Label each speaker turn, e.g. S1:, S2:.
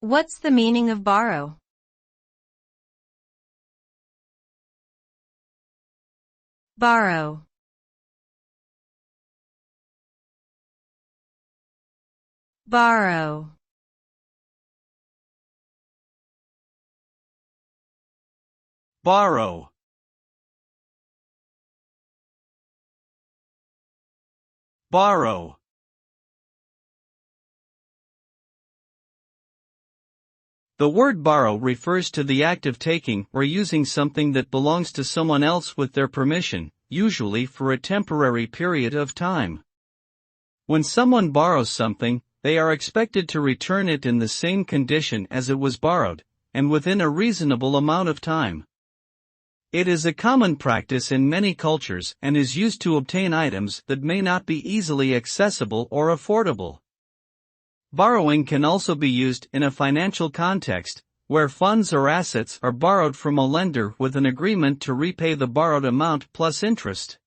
S1: What's the meaning of borrow? Borrow. Borrow.
S2: Borrow. Borrow. The word borrow refers to the act of taking or using something that belongs to someone else with their permission, usually for a temporary period of time. When someone borrows something, they are expected to return it in the same condition as it was borrowed, and within a reasonable amount of time. It is a common practice in many cultures and is used to obtain items that may not be easily accessible or affordable. Borrowing can also be used in a financial context, where funds or assets are borrowed from a lender with an agreement to repay the borrowed amount plus interest.